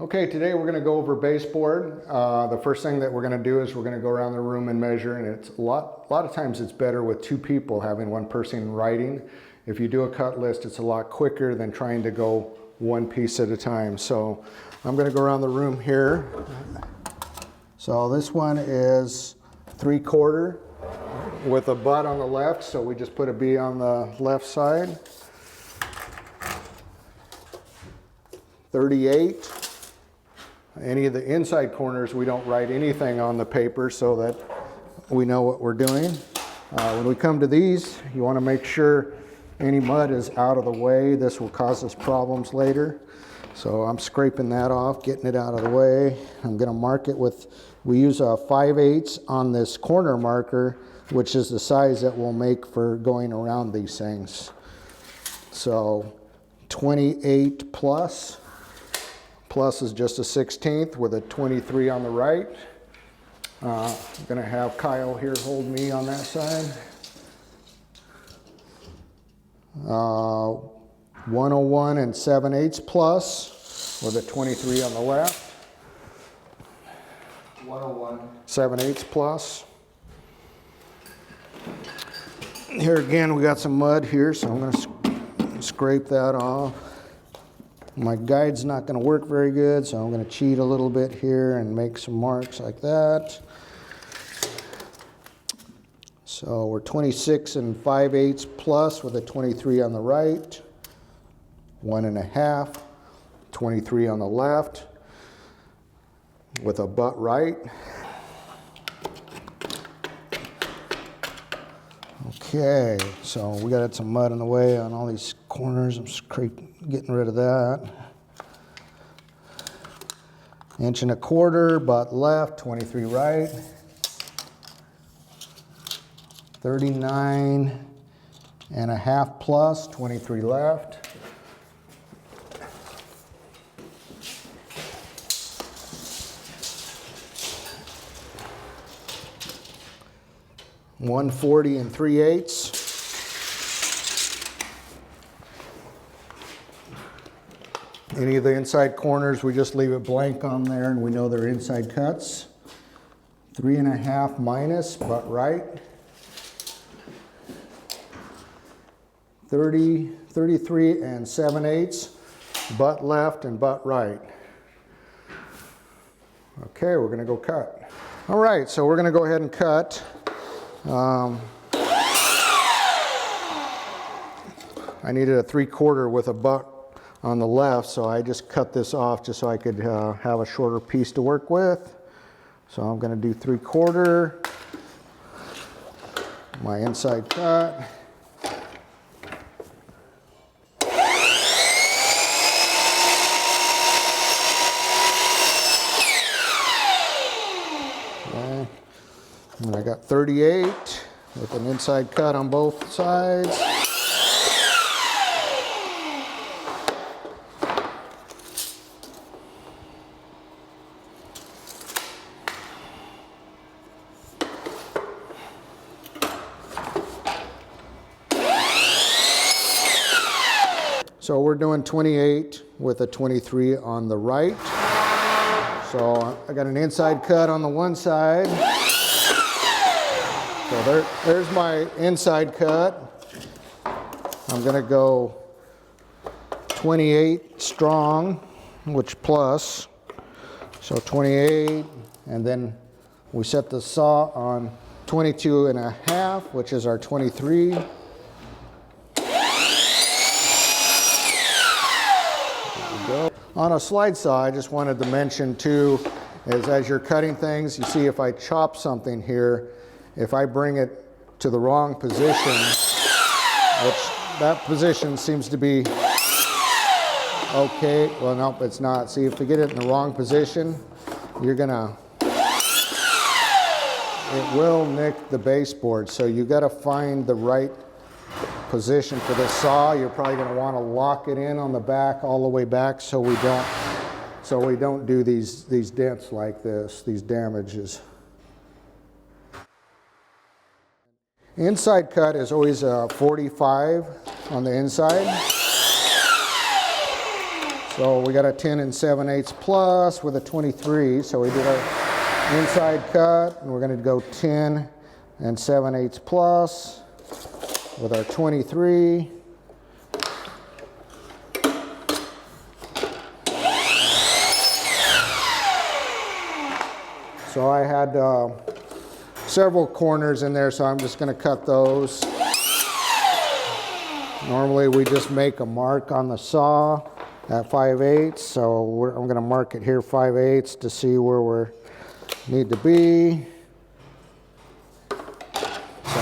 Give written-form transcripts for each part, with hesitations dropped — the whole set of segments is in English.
Okay, today we're going to go over baseboard. The first thing that we're going to do is we're going to go around the room and measure, and it's a lot of times it's better with two people having one person writing. If you do a cut list, it's a lot quicker than trying to go one piece at a time. So I'm going to go around the room here. So this one is 3/4 with a butt on the left, so we just put a B on the left side. 38. Any of the inside corners, we don't write anything on the paper so that we know what we're doing. When we come to these, you want to make sure any mud is out of the way. This will cause us problems later. So I'm scraping that off, getting it out of the way. I'm going to mark it with, we use a 5/8 on this corner marker, which is the size that we'll make for going around these things. So 28 plus. Plus is just a 1/16 with a 23 on the right. I'm going to have Kyle here hold me on that side. 101 and 7/8 plus with a 23 on the left. 101. 7/8 plus. Here again, we got some mud here, so I'm going to scrape that off. My guide's not going to work very good, so I'm going to cheat a little bit here and make some marks like that. So we're 26 and 5/8 plus with a 23 on the right, 1.5, 23 on the left with a butt right. Okay, so we got some mud in the way on all these corners. I'm getting rid of that. 1.25 inch, butt left, 23 right. 39.5 plus, 23 left. .140 and 3/8. Any of the inside corners, we just leave it blank on there and we know they're inside cuts. 3.5 minus, butt right. 33 and 7/8, butt left and butt right. Okay, we're going to go cut. All right, so we're going to go ahead and cut. I needed a 3/4 with a butt on the left, so I just cut this off just so I could have a shorter piece to work with. So I'm going to do 3/4, my inside cut. Okay. And I got 38 with an inside cut on both sides. So we're doing 28 with a 23 on the right. So I got an inside cut on the one side. So there's my inside cut. I'm going to go 28 strong, which plus. So 28, and then we set the saw on 22.5, which is our 23. On a slide saw, I just wanted to mention too, is as you're cutting things, you see if I chop something here, if I bring it to the wrong position, which that position seems to be okay, well nope, it's not. See, if you get it in the wrong position, you're gonna, it will nick the baseboard. So you gotta find the right position for the saw. You're probably going to want to lock it in on the back, all the way back, so we don't do these dents like this, these damages. Inside cut is always a 45 on the inside. So we got a 10 7/8 plus with a 23. So we did our inside cut, and we're going to go 10 7/8 plus with our 23. So I had several corners in there, so I'm just going to cut those. Normally we just make a mark on the saw at 5/8, so I'm going to mark it here 5/8 to see where we need to be. So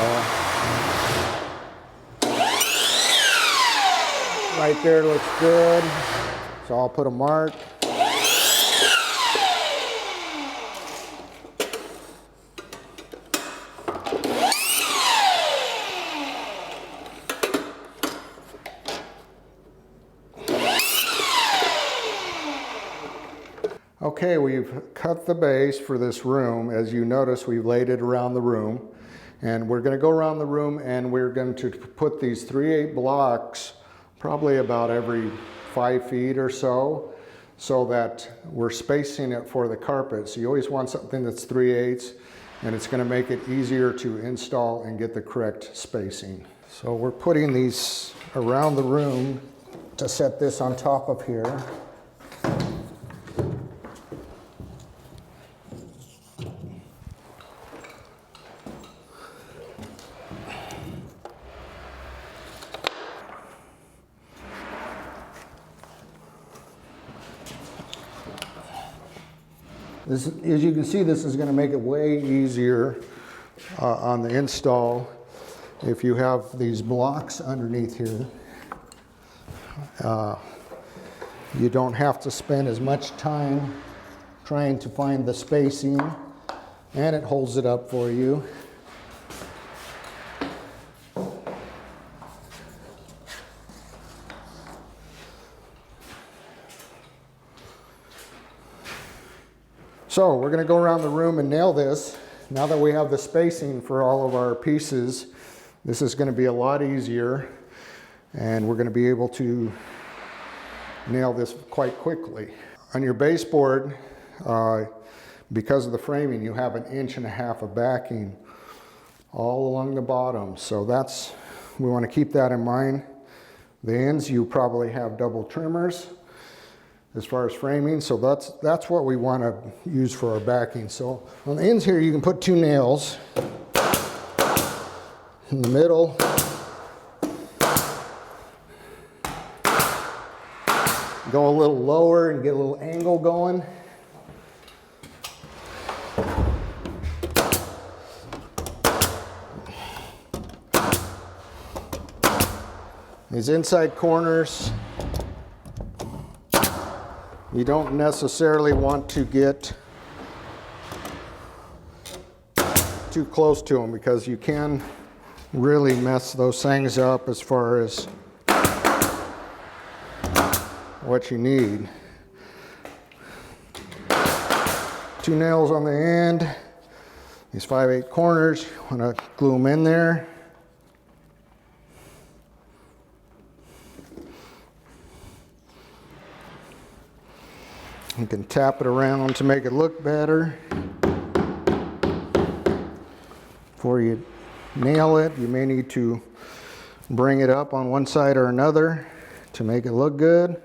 right there looks good, so I'll put a mark. Okay, we've cut the base for this room. As you notice, we've laid it around the room. And we're going to go around the room and we're going to put these 3/8 blocks probably about every 5 feet or so that we're spacing it for the carpet. So you always want something that's 3/8, and it's going to make it easier to install and get the correct spacing. So we're putting these around the room to set this on top of here. This, as you can see, this is going to make it way easier on the install if you have these blocks underneath here. You don't have to spend as much time trying to find the spacing, and it holds it up for you. So we're going to go around the room and nail this. Now that we have the spacing for all of our pieces, this is going to be a lot easier, and we're going to be able to nail this quite quickly. On your baseboard, because of the framing, you have 1.5 inches of backing all along the bottom. So we want to keep that in mind. The ends, you probably have double trimmers as far as framing, so that's what we want to use for our backing. So on the ends here, you can put 2 nails in the middle. Go a little lower and get a little angle going. These inside corners, you don't necessarily want to get too close to them because you can really mess those things up as far as what you need. 2 nails on the end. These 5/8 corners, you want to glue them in there. You can tap it around to make it look better. Before you nail it, you may need to bring it up on one side or another to make it look good.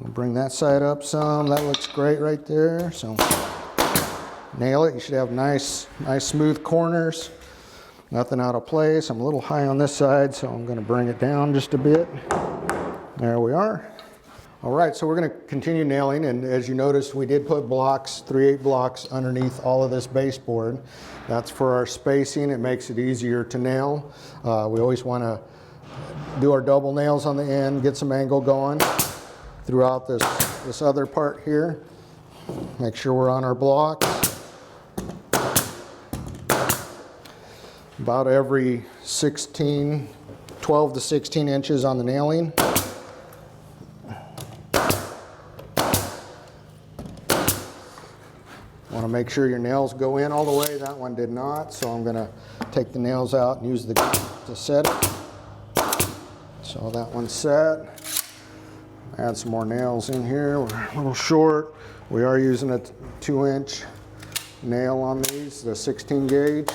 Bring that side up some. That looks great right there. So nail it. You should have nice smooth corners. Nothing out of place. I'm a little high on this side, so I'm going to bring it down just a bit. There we are. All right, so we're going to continue nailing, and as you noticed, we did put blocks, 3/8 blocks underneath all of this baseboard. That's for our spacing. It makes it easier to nail. We always want to do our double nails on the end, get some angle going throughout this other part here. Make sure we're on our blocks. About every 12 to 16 inches on the nailing. Want to make sure your nails go in all the way. That one did not, so I'm going to take the nails out and use the to set it. So that one's set. Add some more nails in here. We're a little short. We are using a 2-inch nail on these, the 16 gauge.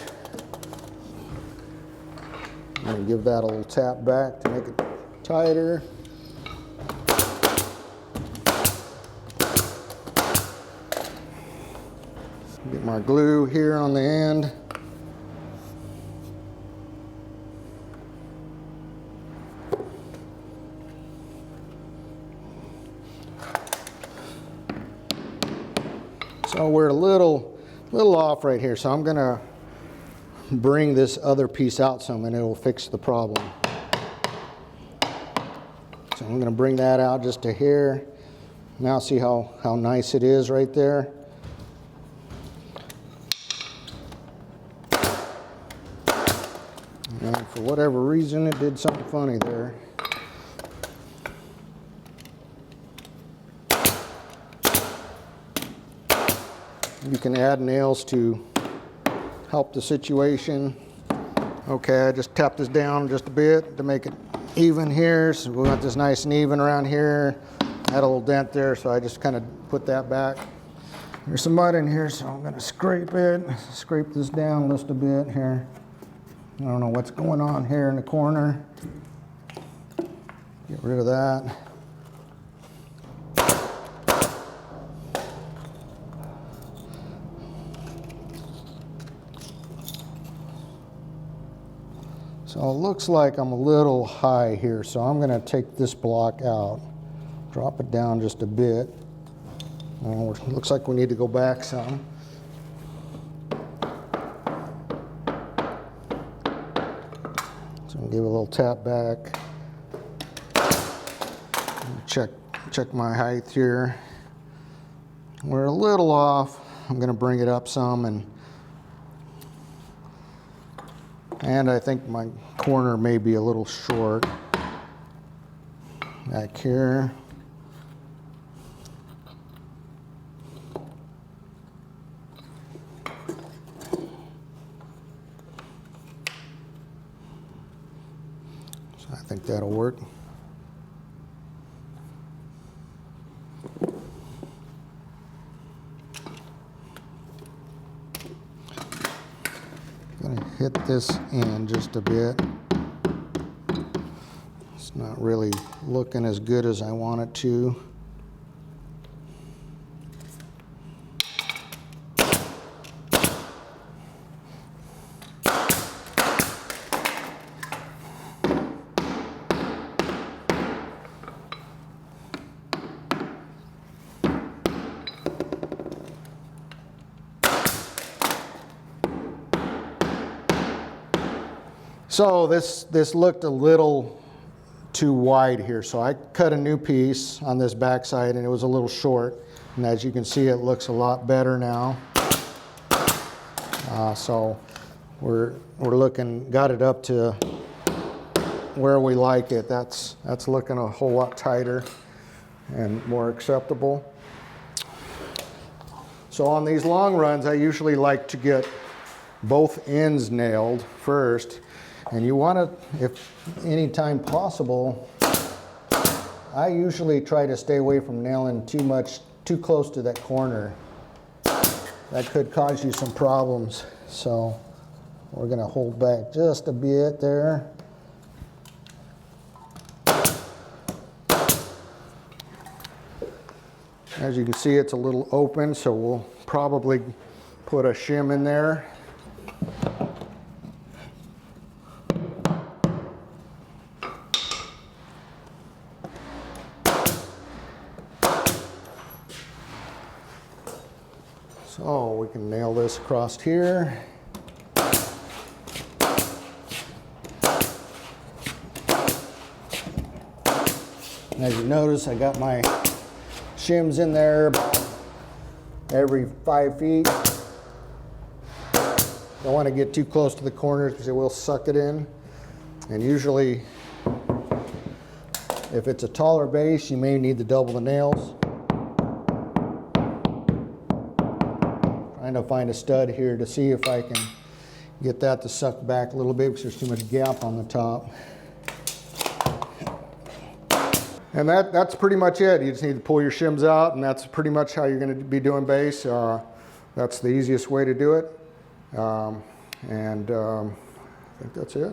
I'm going to give that a little tap back to make it tighter. Get my glue here on the end. So we're a little off right here, so I'm going to bring this other piece out some and it'll fix the problem. So I'm going to bring that out just to here. Now see how nice it is right there. And for whatever reason it did something funny there. You can add nails to help the situation. Okay, I just tapped this down just a bit to make it even here. So we want this nice and even around here. Had a little dent there, so I just kind of put that back. There's some mud in here, so I'm going to scrape it. Scrape this down just a bit here. I don't know what's going on here in the corner. Get rid of that. So it looks like I'm a little high here, so I'm going to take this block out, drop it down just a bit. It looks like we need to go back some. So I'll give it a little tap back. Check my height here. We're a little off. I'm going to bring it up some, and I think my corner may be a little short back here. So I think that'll work. Gonna hit this in just a bit. It's not really looking as good as I want it to. So this looked a little too wide here, so I cut a new piece on this backside and it was a little short, and as you can see it looks a lot better now. So we're looking, got it up to where we like it. That's looking a whole lot tighter and more acceptable. So on these long runs I usually like to get both ends nailed first. And you want to, if any time possible, I usually try to stay away from nailing too close to that corner. That could cause you some problems. So we're going to hold back just a bit there. As you can see, it's a little open, so we'll probably put a shim in there. So we can nail this across here. And as you notice, I got my shims in there about every 5 feet. Don't want to get too close to the corners because it will suck it in. And usually, if it's a taller base, you may need to double the nails. Trying to find a stud here to see if I can get that to suck back a little bit because there's too much gap on the top. And that's pretty much it. You just need to pull your shims out, and that's pretty much how you're going to be doing base. That's the easiest way to do it. I think that's it.